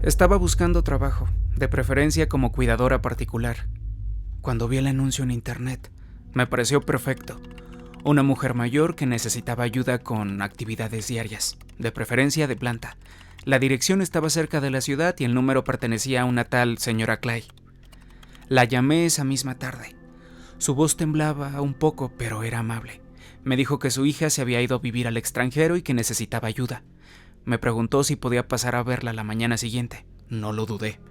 Estaba buscando trabajo, de preferencia como cuidadora particular, cuando vi el anuncio en internet. Me pareció perfecto. Una mujer mayor que necesitaba ayuda con actividades diarias, de preferencia de planta. La dirección estaba cerca de la ciudad y el número pertenecía a una tal señora Clay. La llamé esa misma tarde. Su voz temblaba un poco, pero era amable. Me dijo que su hija se había ido a vivir al extranjero y que necesitaba ayuda. Me preguntó si podía pasar a verla la mañana siguiente. No lo dudé.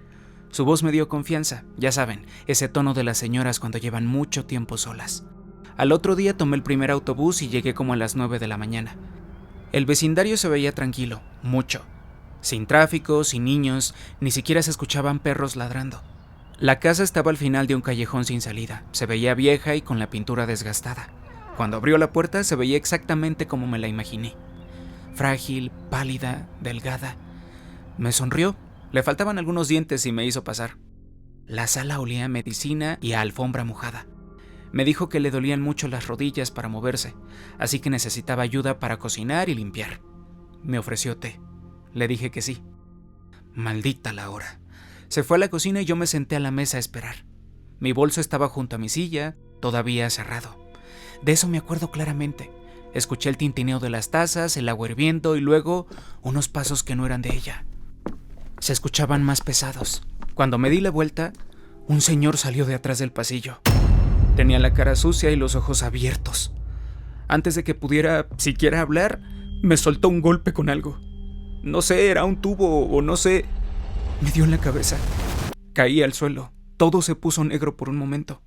Su voz me dio confianza, ya saben, ese tono de las señoras cuando llevan mucho tiempo solas. Al otro día tomé el primer autobús y llegué como a las 9 de la mañana. El vecindario se veía tranquilo, mucho. Sin tráfico, sin niños, ni siquiera se escuchaban perros ladrando. La casa estaba al final de un callejón sin salida. Se veía vieja y con la pintura desgastada. Cuando abrió la puerta se veía exactamente como me la imaginé. Frágil, pálida, delgada. Me sonrió. Le faltaban algunos dientes y me hizo pasar. La sala olía a medicina y a alfombra mojada. Me dijo que le dolían mucho las rodillas para moverse, así que necesitaba ayuda para cocinar y limpiar. Me ofreció té. Le dije que sí. Maldita la hora. Se fue a la cocina y yo me senté a la mesa a esperar. Mi bolso estaba junto a mi silla, todavía cerrado. De eso me acuerdo claramente. Escuché el tintineo de las tazas, el agua hirviendo y luego unos pasos que no eran de ella. Se escuchaban más pesados. Cuando me di la vuelta, un señor salió de atrás del pasillo. Tenía la cara sucia y los ojos abiertos. Antes de que pudiera siquiera hablar, me soltó un golpe con algo. No sé, era un tubo o no sé. Me dio en la cabeza. Caí al suelo. Todo se puso negro por un momento.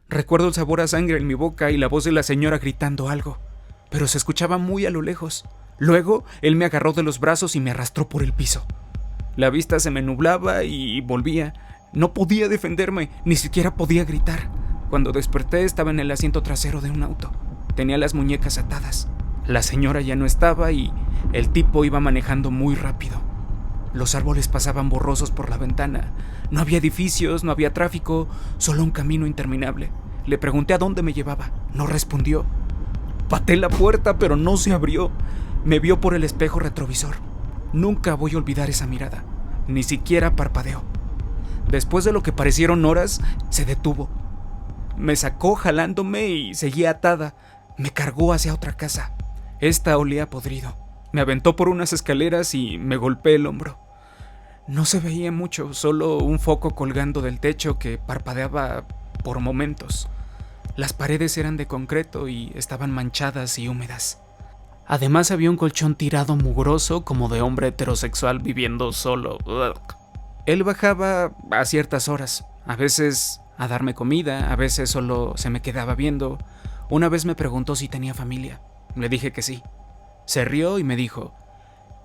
Recuerdo el sabor a sangre en mi boca y la voz de la señora gritando algo, pero se escuchaba muy a lo lejos. Luego, él me agarró de los brazos y me arrastró por el piso. La vista se me nublaba y volvía. No podía defenderme, ni siquiera podía gritar. Cuando desperté estaba en el asiento trasero de un auto. Tenía las muñecas atadas. La señora ya no estaba y el tipo iba manejando muy rápido. Los árboles pasaban borrosos por la ventana. No había edificios, no había tráfico, solo un camino interminable. Le pregunté a dónde me llevaba. No respondió. Pateé la puerta, pero no se abrió. Me vio por el espejo retrovisor. Nunca voy a olvidar esa mirada. Ni siquiera parpadeó. Después de lo que parecieron horas, se detuvo. Me sacó jalándome y seguía atada. Me cargó hacia otra casa. Esta olía podrido. Me aventó por unas escaleras y me golpeé el hombro. No se veía mucho, solo un foco colgando del techo que parpadeaba por momentos. Las paredes eran de concreto y estaban manchadas y húmedas. Además había un colchón tirado mugroso como de hombre heterosexual viviendo solo. Ugh. Él bajaba a ciertas horas, a veces a darme comida, a veces solo se me quedaba viendo. Una vez me preguntó si tenía familia. Le dije que sí. Se rió y me dijo,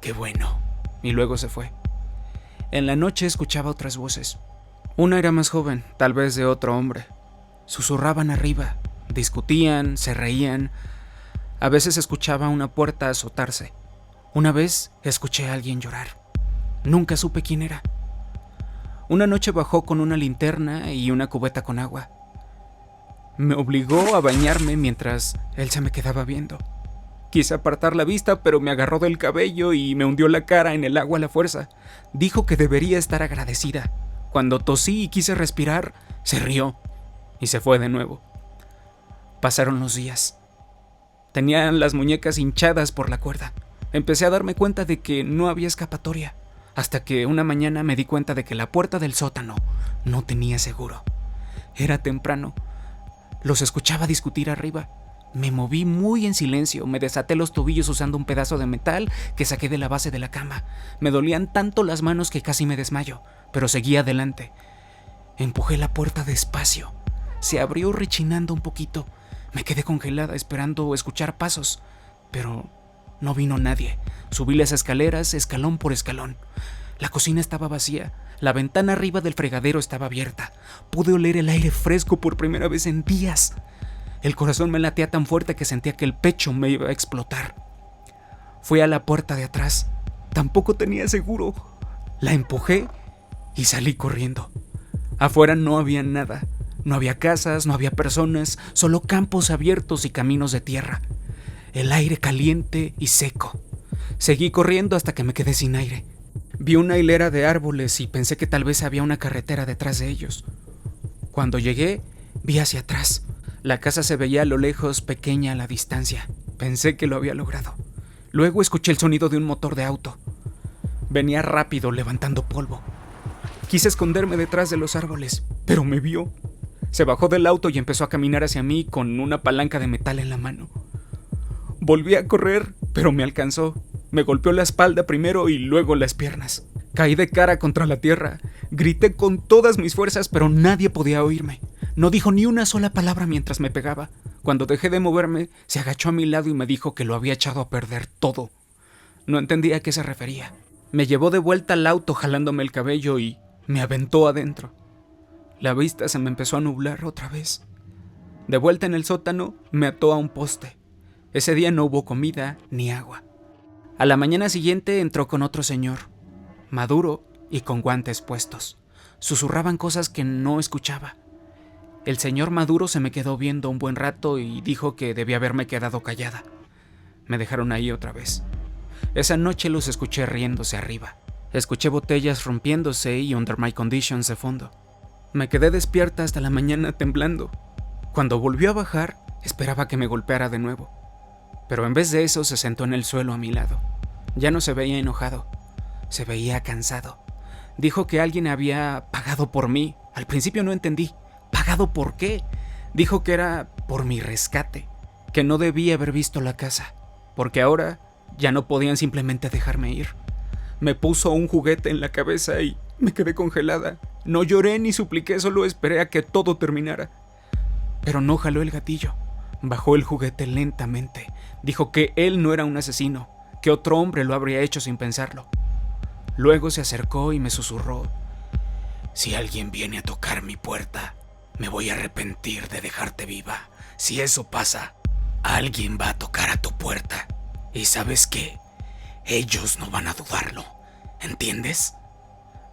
«Qué bueno», y luego se fue. En la noche escuchaba otras voces. Una era más joven, tal vez de otro hombre. Susurraban arriba, discutían, se reían. A veces escuchaba una puerta azotarse. Una vez escuché a alguien llorar. Nunca supe quién era. Una noche bajó con una linterna y una cubeta con agua. Me obligó a bañarme mientras él se me quedaba viendo. Quise apartar la vista, pero me agarró del cabello y me hundió la cara en el agua a la fuerza. Dijo que debería estar agradecida. Cuando tosí y quise respirar, se rió y se fue de nuevo. Pasaron los días. Tenía las muñecas hinchadas por la cuerda. Empecé a darme cuenta de que no había escapatoria, hasta que una mañana me di cuenta de que la puerta del sótano no tenía seguro. Era temprano. Los escuchaba discutir arriba. Me moví muy en silencio, me desaté los tobillos usando un pedazo de metal que saqué de la base de la cama. Me dolían tanto las manos que casi me desmayo, pero seguí adelante. Empujé la puerta despacio. Se abrió rechinando un poquito. Me quedé congelada esperando escuchar pasos, pero no vino nadie. Subí las escaleras escalón por escalón. La cocina estaba vacía. La ventana arriba del fregadero estaba abierta. Pude oler el aire fresco por primera vez en días. El corazón me latía tan fuerte que sentía que el pecho me iba a explotar. Fui a la puerta de atrás. Tampoco tenía seguro. La empujé y salí corriendo. Afuera no había nada. No había casas, no había personas, solo campos abiertos y caminos de tierra. El aire caliente y seco. Seguí corriendo hasta que me quedé sin aire. Vi una hilera de árboles y pensé que tal vez había una carretera detrás de ellos. Cuando llegué, vi hacia atrás. La casa se veía a lo lejos, pequeña a la distancia. Pensé que lo había logrado. Luego escuché el sonido de un motor de auto. Venía rápido, levantando polvo. Quise esconderme detrás de los árboles, pero me vio. Se bajó del auto y empezó a caminar hacia mí con una palanca de metal en la mano. Volví a correr, pero me alcanzó. Me golpeó la espalda primero y luego las piernas. Caí de cara contra la tierra. Grité con todas mis fuerzas, pero nadie podía oírme. No dijo ni una sola palabra mientras me pegaba. Cuando dejé de moverme, se agachó a mi lado y me dijo que lo había echado a perder todo. No entendía a qué se refería. Me llevó de vuelta al auto jalándome el cabello y me aventó adentro. La vista se me empezó a nublar otra vez. De vuelta en el sótano, me ató a un poste. Ese día no hubo comida ni agua. A la mañana siguiente entró con otro señor, maduro y con guantes puestos. Susurraban cosas que no escuchaba. El señor maduro se me quedó viendo un buen rato y dijo que debía haberme quedado callada. Me dejaron ahí otra vez. Esa noche los escuché riéndose arriba. Escuché botellas rompiéndose y Under My Conditions de fondo. Me quedé despierta hasta la mañana temblando. Cuando volvió a bajar, esperaba que me golpeara de nuevo. Pero en vez de eso se sentó en el suelo a mi lado. Ya no se veía enojado, se veía cansado. Dijo que alguien había pagado por mí. Al principio no entendí. ¿Pagado por qué? Dijo que era por mi rescate, que no debía haber visto la casa, porque ahora ya no podían simplemente dejarme ir. Me puso un juguete en la cabeza y me quedé congelada. No lloré ni supliqué, solo esperé a que todo terminara. Pero no jaló el gatillo. Bajó el juguete lentamente. Dijo que él no era un asesino, que otro hombre lo habría hecho sin pensarlo. Luego se acercó y me susurró: si alguien viene a tocar mi puerta, me voy a arrepentir de dejarte viva. Si eso pasa, alguien va a tocar a tu puerta. ¿Y sabes qué? Ellos no van a dudarlo. ¿Entiendes?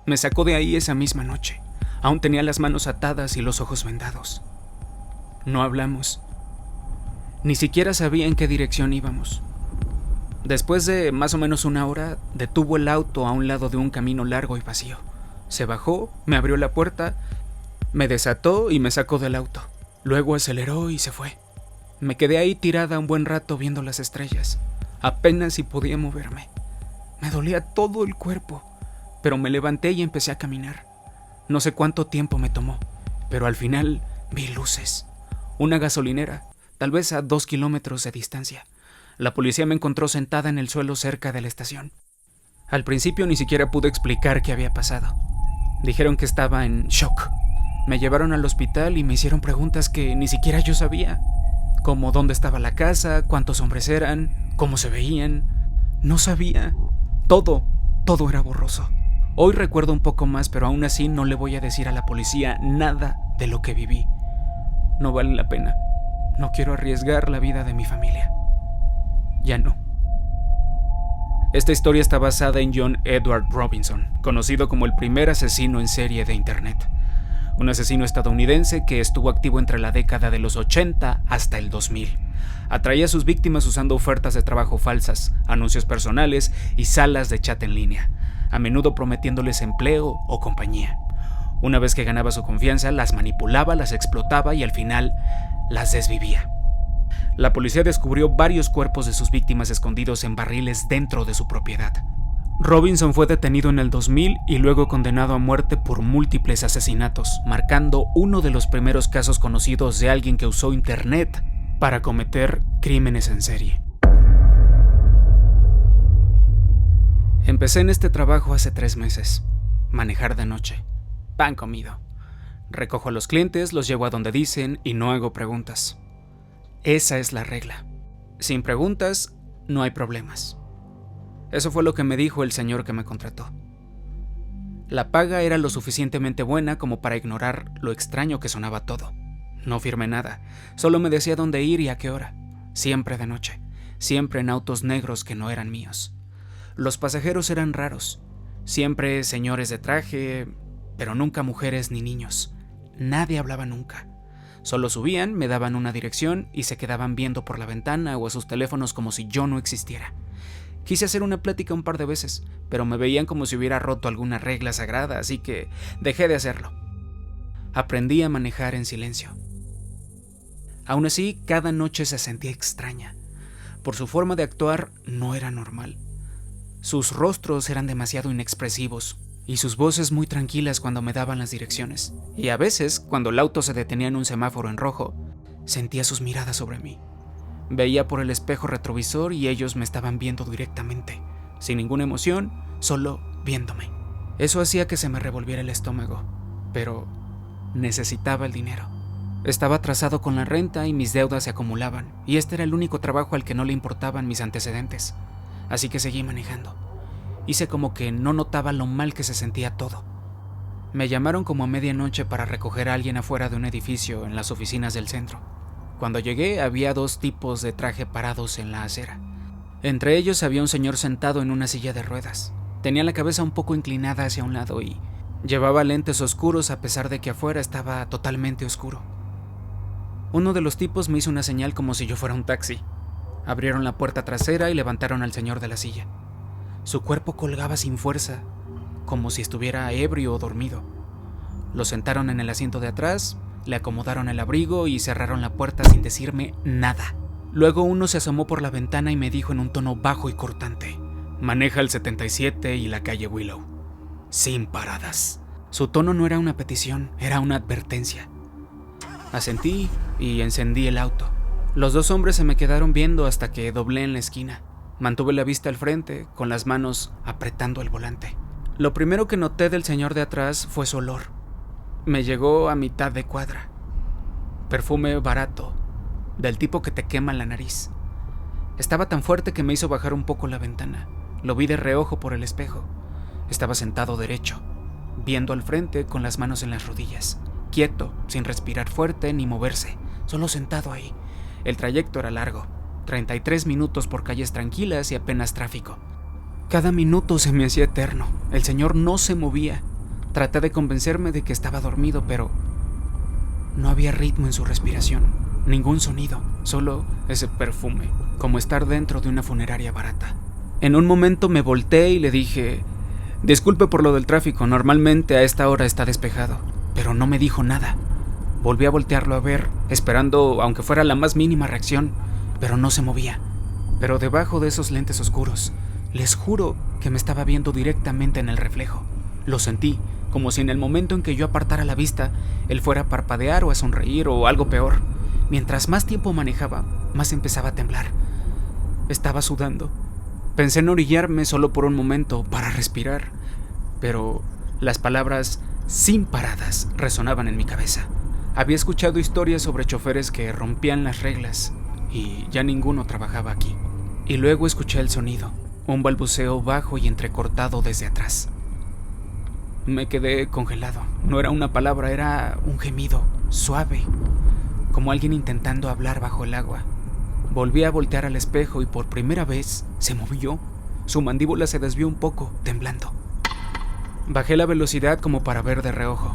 Me sacó de ahí esa misma noche. Aún tenía las manos atadas y los ojos vendados. No hablamos. Ni siquiera sabía en qué dirección íbamos. Después de más o menos una hora, detuvo el auto a un lado de un camino largo y vacío. Se bajó, me abrió la puerta, me desató y me sacó del auto. Luego aceleró y se fue. Me quedé ahí tirada un buen rato viendo las estrellas. Apenas si podía moverme. Me dolía todo el cuerpo, pero me levanté y empecé a caminar. No sé cuánto tiempo me tomó, pero al final vi luces. Una gasolinera, tal vez a 2 kilómetros de distancia. La policía me encontró sentada en el suelo cerca de la estación. Al principio ni siquiera pude explicar qué había pasado. Dijeron que estaba en shock. Me llevaron al hospital y me hicieron preguntas que ni siquiera yo sabía. Como dónde estaba la casa, cuántos hombres eran, cómo se veían. No sabía. Todo era borroso. Hoy recuerdo un poco más, pero aún así no le voy a decir a la policía nada de lo que viví. No vale la pena. No quiero arriesgar la vida de mi familia. Ya no. Esta historia está basada en John Edward Robinson, conocido como el primer asesino en serie de Internet. Un asesino estadounidense que estuvo activo entre la década de los 80 hasta el 2000. Atraía a sus víctimas usando ofertas de trabajo falsas, anuncios personales y salas de chat en línea, a menudo prometiéndoles empleo o compañía. Una vez que ganaba su confianza, las manipulaba, las explotaba y al final las desvivía. La policía descubrió varios cuerpos de sus víctimas escondidos en barriles dentro de su propiedad. Robinson fue detenido en el 2000 y luego condenado a muerte por múltiples asesinatos, marcando uno de los primeros casos conocidos de alguien que usó Internet para cometer crímenes en serie. Empecé en este trabajo hace 3 meses. Manejar de noche. Pan comido. Recojo a los clientes, los llevo a donde dicen y no hago preguntas. Esa es la regla. Sin preguntas, no hay problemas. Eso fue lo que me dijo el señor que me contrató. La paga era lo suficientemente buena como para ignorar lo extraño que sonaba todo. No firmé nada, solo me decía dónde ir y a qué hora. Siempre de noche, siempre en autos negros que no eran míos. Los pasajeros eran raros, siempre señores de traje, pero nunca mujeres ni niños. Nadie hablaba nunca. Solo subían, me daban una dirección y se quedaban viendo por la ventana o a sus teléfonos como si yo no existiera. Quise hacer una plática un par de veces, pero me veían como si hubiera roto alguna regla sagrada, así que dejé de hacerlo. Aprendí a manejar en silencio. Aún así, cada noche se sentía extraña. Por su forma de actuar, no era normal. Sus rostros eran demasiado inexpresivos y sus voces muy tranquilas cuando me daban las direcciones. Y a veces, cuando el auto se detenía en un semáforo en rojo, sentía sus miradas sobre mí. Veía por el espejo retrovisor y ellos me estaban viendo directamente, sin ninguna emoción, solo viéndome. Eso hacía que se me revolviera el estómago, pero necesitaba el dinero. Estaba atrasado con la renta y mis deudas se acumulaban, y este era el único trabajo al que no le importaban mis antecedentes. Así que seguí manejando. Hice como que no notaba lo mal que se sentía todo. Me llamaron como a medianoche para recoger a alguien afuera de un edificio en las oficinas del centro. Cuando llegué había 2 tipos de traje parados en la acera. Entre ellos había un señor sentado en una silla de ruedas. Tenía la cabeza un poco inclinada hacia un lado y llevaba lentes oscuros a pesar de que afuera estaba totalmente oscuro. Uno de los tipos me hizo una señal como si yo fuera un taxi. Abrieron la puerta trasera y levantaron al señor de la silla. Su cuerpo colgaba sin fuerza, como si estuviera ebrio o dormido. Lo sentaron en el asiento de atrás, le acomodaron el abrigo y cerraron la puerta sin decirme nada. Luego uno se asomó por la ventana y me dijo en un tono bajo y cortante: «Maneja el 77 y la calle Willow. Sin paradas». Su tono no era una petición, era una advertencia. Asentí y encendí el auto. Los 2 hombres se me quedaron viendo hasta que doblé en la esquina. Mantuve la vista al frente, con las manos apretando el volante. Lo primero que noté del señor de atrás fue su olor. Me llegó a mitad de cuadra. Perfume barato, del tipo que te quema la nariz. Estaba tan fuerte que me hizo bajar un poco la ventana. Lo vi de reojo por el espejo. Estaba sentado derecho, viendo al frente con las manos en las rodillas, quieto, sin respirar fuerte ni moverse, solo sentado ahí. El trayecto era largo, 33 minutos por calles tranquilas y apenas tráfico. Cada minuto se me hacía eterno. El señor no se movía. Traté de convencerme de que estaba dormido, pero no había ritmo en su respiración, ningún sonido, solo ese perfume, como estar dentro de una funeraria barata. En un momento me volteé y le dije: «Disculpe por lo del tráfico, normalmente a esta hora está despejado», pero no me dijo nada. Volví a voltearlo a ver, esperando aunque fuera la más mínima reacción, pero no se movía. Pero debajo de esos lentes oscuros, les juro que me estaba viendo directamente en el reflejo. Lo sentí, como si en el momento en que yo apartara la vista, él fuera a parpadear o a sonreír o algo peor. Mientras más tiempo manejaba, más empezaba a temblar. Estaba sudando. Pensé en orillarme solo por un momento para respirar, pero las palabras «sin paradas» resonaban en mi cabeza. Había escuchado historias sobre choferes que rompían las reglas y ya ninguno trabajaba aquí. Y luego escuché el sonido, un balbuceo bajo y entrecortado desde atrás. Me quedé congelado. No era una palabra, era un gemido, suave, como alguien intentando hablar bajo el agua. Volví a voltear al espejo y por primera vez se movió. Su mandíbula se desvió un poco, temblando. Bajé la velocidad como para ver de reojo.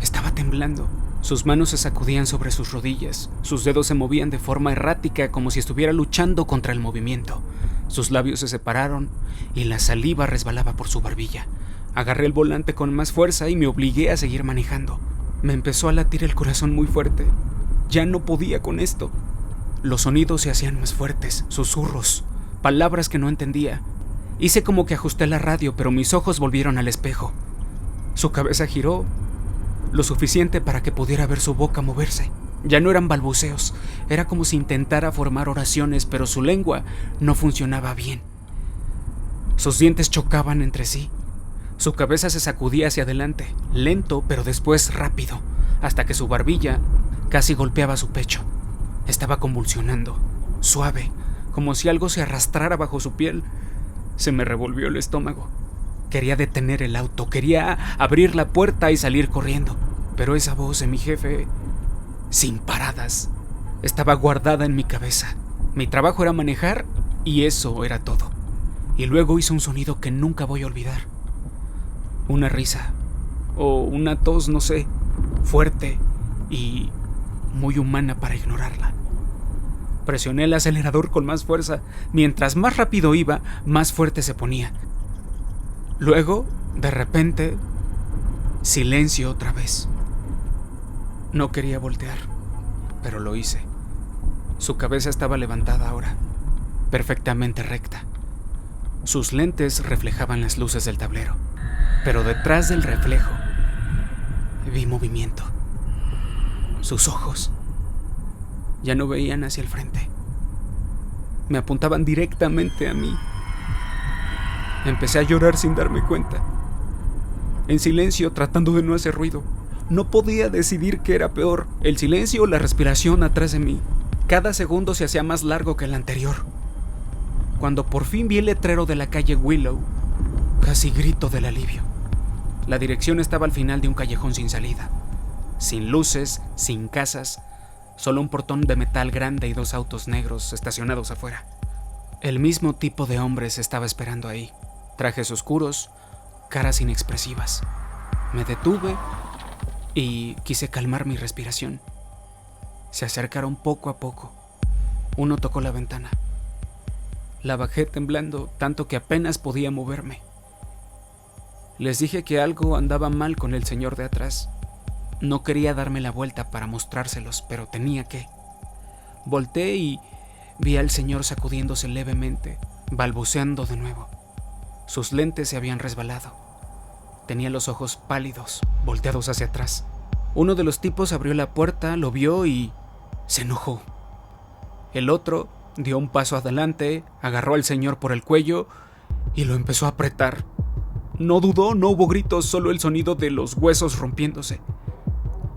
Estaba temblando. Sus manos se sacudían sobre sus rodillas. Sus dedos se movían de forma errática como si estuviera luchando contra el movimiento. Sus labios se separaron y la saliva resbalaba por su barbilla. Agarré el volante con más fuerza y me obligué a seguir manejando. Me empezó a latir el corazón muy fuerte. Ya no podía con esto. Los sonidos se hacían más fuertes, susurros, palabras que no entendía. Hice como que ajusté la radio, pero mis ojos volvieron al espejo. Su cabeza giró lo suficiente para que pudiera ver su boca moverse. Ya no eran balbuceos, era como si intentara formar oraciones, pero su lengua no funcionaba bien. Sus dientes chocaban entre sí. Su cabeza se sacudía hacia adelante, lento, pero después rápido, hasta que su barbilla casi golpeaba su pecho. Estaba convulsionando, suave, como si algo se arrastrara bajo su piel. Se me revolvió el estómago. Quería detener el auto, quería abrir la puerta y salir corriendo, pero esa voz de mi jefe, sin paradas, estaba guardada en mi cabeza. Mi trabajo era manejar y eso era todo. Y luego hizo un sonido que nunca voy a olvidar. Una risa, o una tos, no sé, fuerte y muy humana para ignorarla. Presioné el acelerador con más fuerza. Mientras más rápido iba, más fuerte se ponía. Luego, de repente, silencio otra vez. No quería voltear, pero lo hice. Su cabeza estaba levantada ahora, perfectamente recta. Sus lentes reflejaban las luces del tablero, pero detrás del reflejo vi movimiento. Sus ojos ya no veían hacia el frente. Me apuntaban directamente a mí. Empecé a llorar sin darme cuenta. En silencio, tratando de no hacer ruido. No podía decidir qué era peor, el silencio o la respiración atrás de mí. Cada segundo se hacía más largo que el anterior. Cuando por fin vi el letrero de la calle Willow, casi grito del alivio. La dirección estaba al final de un callejón sin salida. Sin luces, sin casas, solo un portón de metal grande y 2 autos negros estacionados afuera. El mismo tipo de hombres estaba esperando ahí. Trajes oscuros, caras inexpresivas. Me detuve y quise calmar mi respiración. Se acercaron poco a poco. Uno tocó la ventana. La bajé temblando, tanto que apenas podía moverme. Les dije que algo andaba mal con el señor de atrás. No quería darme la vuelta para mostrárselos, pero tenía que. Volteé y vi al señor sacudiéndose levemente, balbuceando de nuevo. Sus lentes se habían resbalado. Tenía los ojos pálidos, volteados hacia atrás. Uno de los tipos abrió la puerta, lo vio y se enojó. El otro dio un paso adelante, agarró al señor por el cuello y lo empezó a apretar. No dudó, no hubo gritos, solo el sonido de los huesos rompiéndose.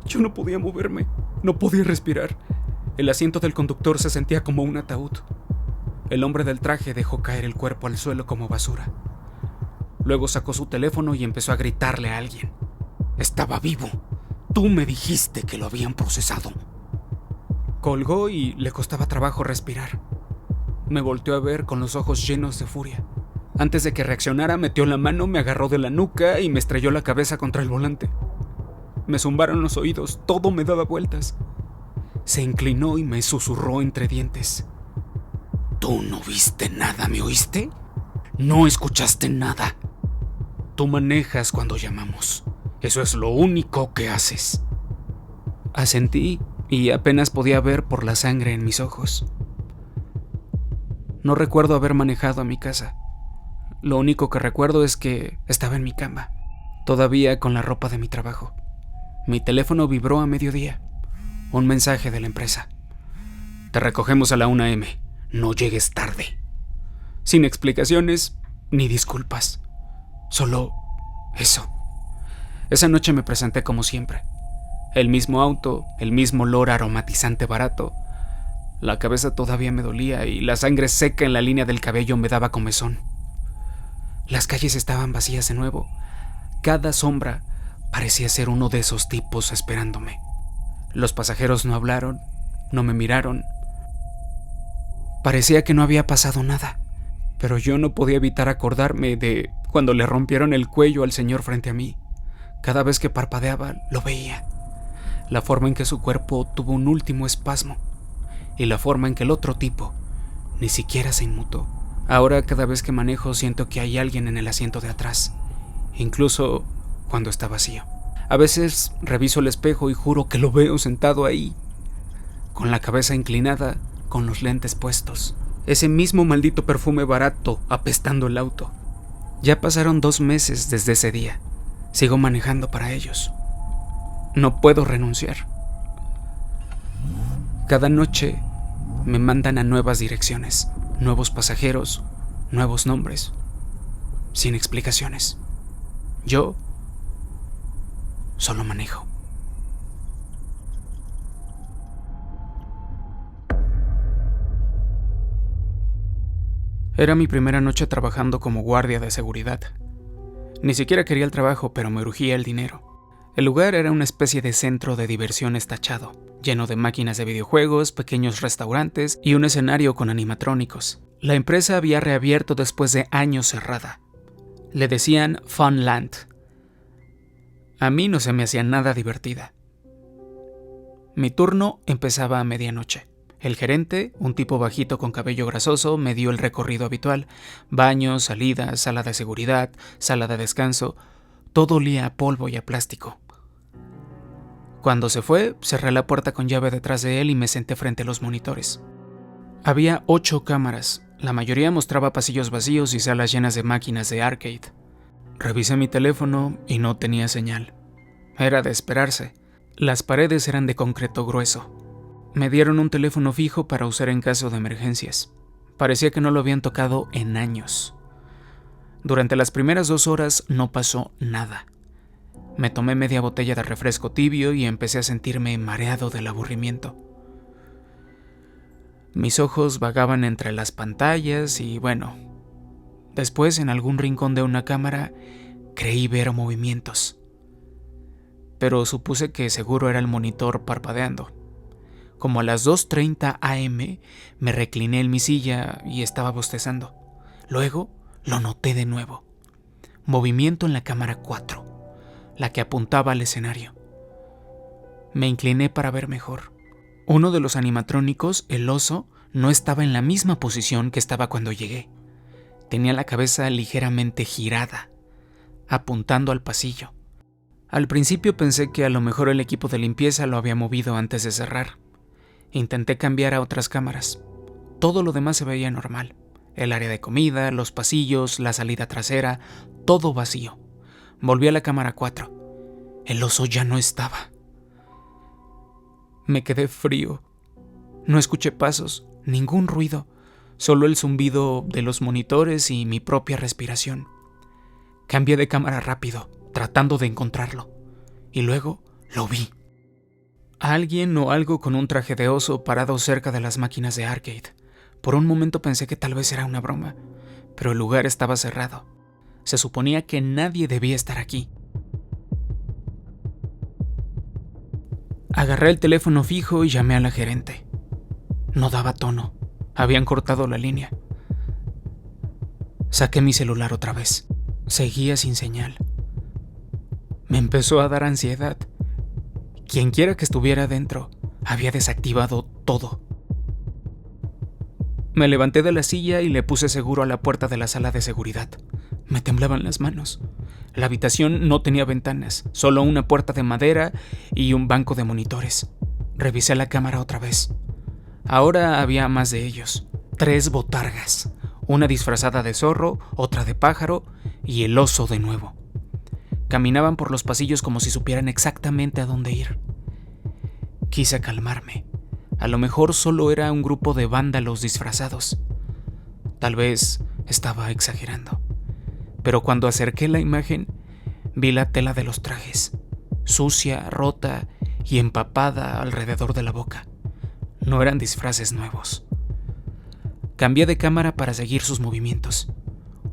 Yo no podía moverme, no podía respirar. El asiento del conductor se sentía como un ataúd. El hombre del traje dejó caer el cuerpo al suelo como basura. Luego sacó su teléfono y empezó a gritarle a alguien. Estaba vivo. Tú me dijiste que lo habían procesado. Colgó y le costaba trabajo respirar. Me volteó a ver con los ojos llenos de furia. Antes de que reaccionara, metió la mano, me agarró de la nuca y me estrelló la cabeza contra el volante. Me zumbaron los oídos, todo me daba vueltas. Se inclinó y me susurró entre dientes. Tú no viste nada, ¿me oíste? No escuchaste nada. Tú manejas cuando llamamos. Eso es lo único que haces. Asentí y apenas podía ver por la sangre en mis ojos. No recuerdo haber manejado a mi casa. Lo único que recuerdo es que estaba en mi cama, todavía con la ropa de mi trabajo. Mi teléfono vibró a mediodía. Un mensaje de la empresa. Te recogemos a la 1 a.m. No llegues tarde. Sin explicaciones ni disculpas. Solo eso. Esa noche me presenté como siempre. El mismo auto, el mismo olor aromatizante barato. La cabeza todavía me dolía y la sangre seca en la línea del cabello me daba comezón. Las calles estaban vacías de nuevo. Cada sombra parecía ser uno de esos tipos esperándome. Los pasajeros no hablaron, no me miraron. Parecía que no había pasado nada, pero yo no podía evitar acordarme de cuando le rompieron el cuello al señor frente a mí. Cada vez que parpadeaba, lo veía. La forma en que su cuerpo tuvo un último espasmo y la forma en que el otro tipo ni siquiera se inmutó. Ahora cada vez que manejo siento que hay alguien en el asiento de atrás, incluso cuando está vacío. A veces reviso el espejo y juro que lo veo sentado ahí, con la cabeza inclinada, con los lentes puestos. Ese mismo maldito perfume barato apestando el auto. Ya pasaron 2 meses desde ese día. Sigo manejando para ellos. No puedo renunciar. Cada noche me mandan a nuevas direcciones, nuevos pasajeros, nuevos nombres, sin explicaciones. Yo solo manejo. Era mi primera noche trabajando como guardia de seguridad. Ni siquiera quería el trabajo, pero me urgía el dinero. El lugar era una especie de centro de diversión estachado, lleno de máquinas de videojuegos, pequeños restaurantes y un escenario con animatrónicos. La empresa había reabierto después de años cerrada. Le decían Funland. A mí no se me hacía nada divertida. Mi turno empezaba a medianoche. El gerente, un tipo bajito con cabello grasoso, me dio el recorrido habitual: baño, salida, sala de seguridad, sala de descanso. Todo olía a polvo y a plástico. Cuando se fue, cerré la puerta con llave detrás de él y me senté frente a los monitores. Había 8 cámaras, la mayoría mostraba pasillos vacíos y salas llenas de máquinas de arcade. Revisé mi teléfono y no tenía señal. Era de esperarse. Las paredes eran de concreto grueso. Me dieron un teléfono fijo para usar en caso de emergencias. Parecía que no lo habían tocado en años. Durante las primeras 2 horas no pasó nada. Me tomé media botella de refresco tibio y empecé a sentirme mareado del aburrimiento. Mis ojos vagaban entre las pantallas y bueno, después en algún rincón de una cámara creí ver movimientos. Pero supuse que seguro era el monitor parpadeando. Como a las 2:30 am me recliné en mi silla y estaba bostezando. Luego lo noté de nuevo. Movimiento en la cámara 4, la que apuntaba al escenario. Me incliné para ver mejor. Uno de los animatrónicos, el oso, no estaba en la misma posición que estaba cuando llegué. Tenía la cabeza ligeramente girada, apuntando al pasillo. Al principio pensé que a lo mejor el equipo de limpieza lo había movido antes de cerrar. Intenté cambiar a otras cámaras. Todo lo demás se veía normal. El área de comida, los pasillos, la salida trasera, todo vacío. Volví a la cámara 4. El oso ya no estaba. Me quedé frío. No escuché pasos, ningún ruido, solo el zumbido de los monitores y mi propia respiración. Cambié de cámara rápido, tratando de encontrarlo, y luego lo vi. Alguien o algo con un traje de oso parado cerca de las máquinas de arcade. Por un momento pensé que tal vez era una broma, pero el lugar estaba cerrado. Se suponía que nadie debía estar aquí. Agarré el teléfono fijo y llamé a la gerente. No daba tono. Habían cortado la línea. Saqué mi celular otra vez. Seguía sin señal. Me empezó a dar ansiedad. Quienquiera que estuviera dentro había desactivado todo. Me levanté de la silla y le puse seguro a la puerta de la sala de seguridad. Me temblaban las manos. La habitación no tenía ventanas, solo una puerta de madera y un banco de monitores. Revisé la cámara otra vez. Ahora había más de ellos. 3 botargas. Una disfrazada de zorro, otra de pájaro y el oso de nuevo. Caminaban por los pasillos como si supieran exactamente a dónde ir. Quise calmarme. A lo mejor solo era un grupo de vándalos disfrazados. Tal vez estaba exagerando. Pero cuando acerqué la imagen, vi la tela de los trajes, sucia, rota y empapada alrededor de la boca. No eran disfraces nuevos. Cambié de cámara para seguir sus movimientos.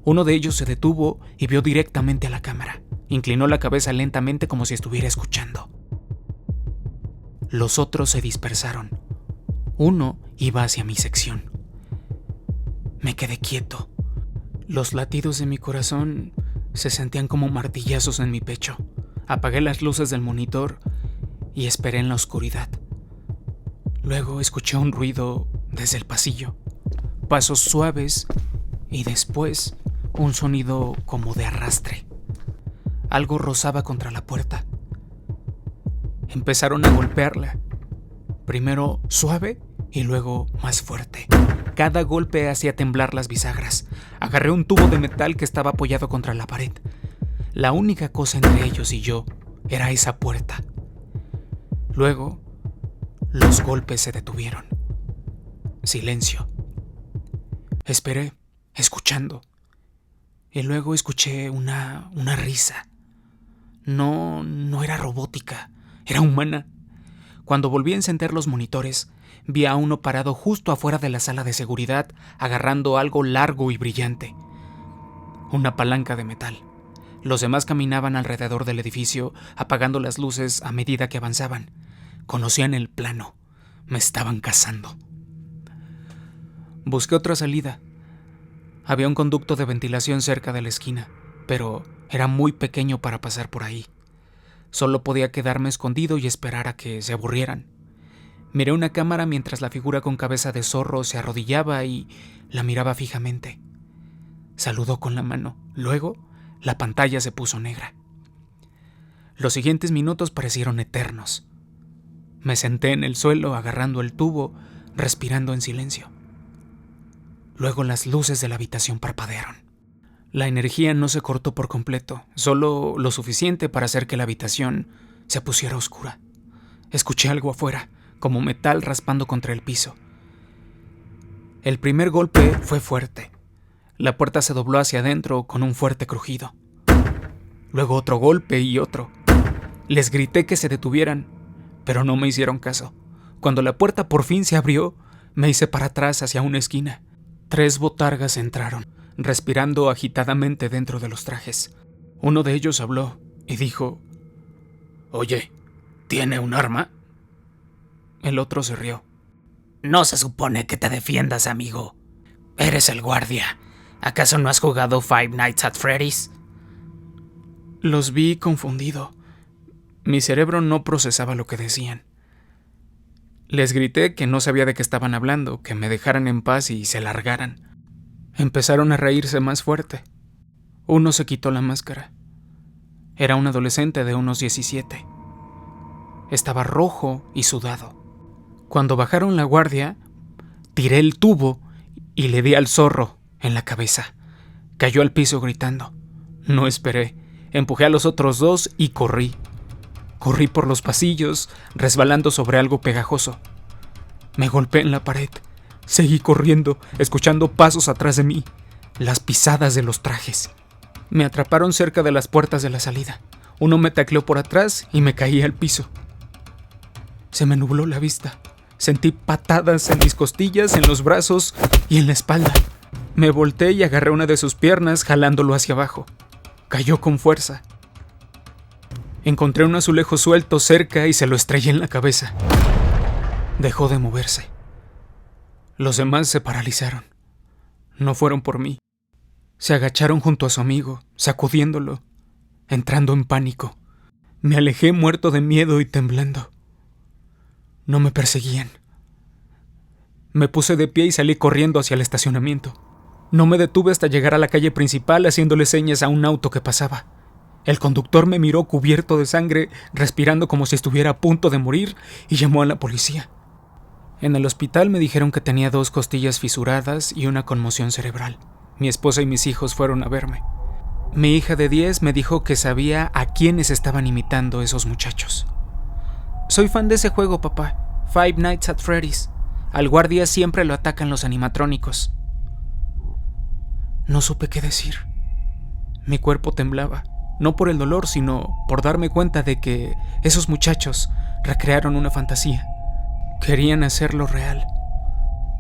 Uno de ellos se detuvo y vio directamente a la cámara. Inclinó la cabeza lentamente como si estuviera escuchando. Los otros se dispersaron. Uno iba hacia mi sección. Me quedé quieto. Los latidos de mi corazón se sentían como martillazos en mi pecho. Apagué las luces del monitor y esperé en la oscuridad. Luego escuché un ruido desde el pasillo. Pasos suaves y después un sonido como de arrastre. Algo rozaba contra la puerta. Empezaron a golpearla. Primero suave y luego más fuerte. Cada golpe hacía temblar las bisagras. Agarré un tubo de metal que estaba apoyado contra la pared. La única cosa entre ellos y yo era esa puerta. Luego, los golpes se detuvieron. Silencio. Esperé, escuchando. Y luego escuché una risa. No era robótica, era humana. Cuando volví a encender los monitores, vi a uno parado justo afuera de la sala de seguridad, agarrando algo largo y brillante. Una palanca de metal. Los demás caminaban alrededor del edificio, apagando las luces a medida que avanzaban. Conocían el plano. Me estaban cazando. Busqué otra salida. Había un conducto de ventilación cerca de la esquina, pero era muy pequeño para pasar por ahí. Solo podía quedarme escondido y esperar a que se aburrieran. Miré una cámara mientras la figura con cabeza de zorro se arrodillaba y la miraba fijamente. Saludó con la mano. Luego, la pantalla se puso negra. Los siguientes minutos parecieron eternos. Me senté en el suelo agarrando el tubo, respirando en silencio. Luego las luces de la habitación parpadearon. La energía no se cortó por completo, solo lo suficiente para hacer que la habitación se pusiera oscura. Escuché algo afuera, como metal raspando contra el piso. El primer golpe fue fuerte. La puerta se dobló hacia adentro con un fuerte crujido. Luego otro golpe y otro. Les grité que se detuvieran, pero no me hicieron caso. Cuando la puerta por fin se abrió, me hice para atrás hacia una esquina. 3 botargas entraron, respirando agitadamente dentro de los trajes. Uno de ellos habló y dijo: «Oye, ¿tiene un arma?» El otro se rió. No se supone que te defiendas, amigo. Eres el guardia. ¿Acaso no has jugado Five Nights at Freddy's? Los vi confundido. Mi cerebro no procesaba lo que decían. Les grité que no sabía de qué estaban hablando, que me dejaran en paz y se largaran. Empezaron a reírse más fuerte. Uno se quitó la máscara. Era un adolescente de unos 17. Estaba rojo y sudado. Cuando bajaron la guardia, tiré el tubo y le di al zorro en la cabeza. Cayó al piso gritando. No esperé. Empujé a los otros 2 y corrí. Corrí por los pasillos, resbalando sobre algo pegajoso. Me golpeé en la pared. Seguí corriendo, escuchando pasos atrás de mí, las pisadas de los trajes. Me atraparon cerca de las puertas de la salida. Uno me tacleó por atrás y me caí al piso. Se me nubló la vista. Sentí patadas en mis costillas, en los brazos y en la espalda. Me volteé y agarré una de sus piernas, jalándolo hacia abajo. Cayó con fuerza. Encontré un azulejo suelto cerca y se lo estrellé en la cabeza. Dejó de moverse. Los demás se paralizaron. No fueron por mí. Se agacharon junto a su amigo, sacudiéndolo, entrando en pánico. Me alejé muerto de miedo y temblando. No me perseguían. Me puse de pie y salí corriendo hacia el estacionamiento. No me detuve hasta llegar a la calle principal haciéndole señas a un auto que pasaba. El conductor me miró cubierto de sangre, respirando como si estuviera a punto de morir, y llamó a la policía. En el hospital me dijeron que tenía 2 costillas fisuradas y una conmoción cerebral. Mi esposa y mis hijos fueron a verme. Mi hija de 10 me dijo que sabía a quiénes estaban imitando esos muchachos. Soy fan de ese juego, papá. Five Nights at Freddy's. Al guardia siempre lo atacan los animatrónicos. No supe qué decir. Mi cuerpo temblaba. No por el dolor, sino por darme cuenta de que esos muchachos recrearon una fantasía. Querían hacerlo real.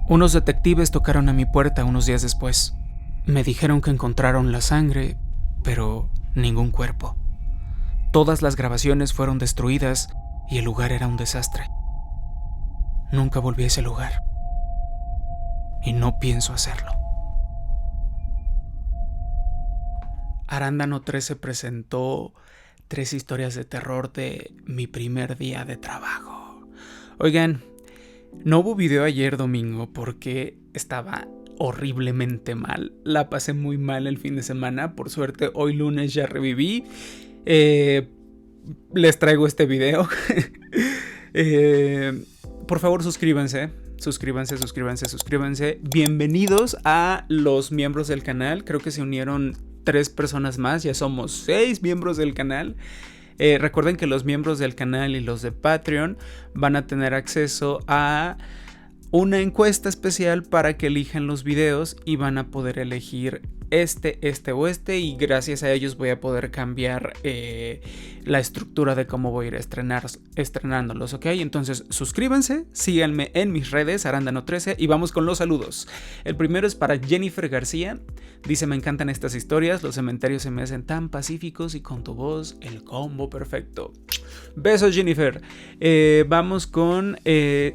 Unos detectives tocaron a mi puerta unos días después. Me dijeron que encontraron la sangre, pero ningún cuerpo. Todas las grabaciones fueron destruidas y el lugar era un desastre. Nunca volví a ese lugar. Y no pienso hacerlo. Arándano 13 presentó 3 historias de terror de mi primer día de trabajo. Oigan, no hubo video ayer domingo porque estaba horriblemente mal. La pasé muy mal el fin de semana. Por suerte, hoy lunes ya reviví. Les traigo este video. Por favor, suscríbanse. Suscríbanse. Bienvenidos a los miembros del canal. Creo que se unieron 3 personas más, ya somos 6 miembros del canal. Recuerden que los miembros del canal y los de Patreon van a tener acceso a una encuesta especial para que elijan los videos y van a poder elegir este y gracias a ellos voy a poder cambiar la estructura de cómo voy a ir estrenándolos, ¿ok? Entonces suscríbanse, síganme en mis redes, Arándano13, y vamos con los saludos. El primero es para Jennifer García. Dice: me encantan estas historias, los cementerios se me hacen tan pacíficos y con tu voz el combo perfecto. Besos, Jennifer. Vamos con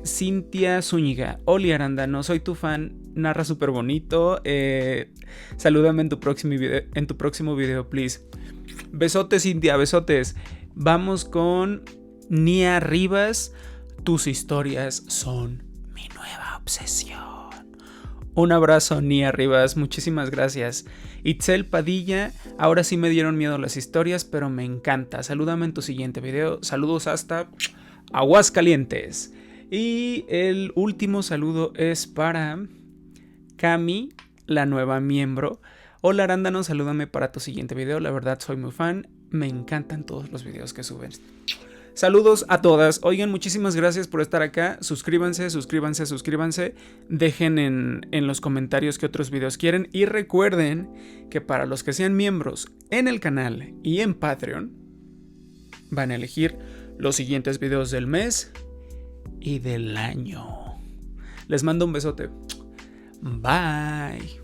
Cintia Zúñiga. Oli Arándano, soy tu fan, narra súper bonito. Salúdame en tu próximo video, please. Besotes, Cintia, besotes. Vamos con Nia Rivas. Tus historias son mi nueva obsesión. Un abrazo, Nia Rivas, muchísimas gracias. Itzel Padilla, ahora sí me dieron miedo las historias, pero me encanta. Salúdame en tu siguiente video. Saludos hasta Aguascalientes. Y el último saludo es para Cami, la nueva miembro. Hola Arándano, salúdame para tu siguiente video. La verdad soy muy fan. Me encantan todos los videos que suben. Saludos a todas. Oigan, muchísimas gracias por estar acá. Suscríbanse. Dejen en los comentarios qué otros videos quieren. Y recuerden que para los que sean miembros en el canal y en Patreon, van a elegir los siguientes videos del mes y del año. Les mando un besote. Bye.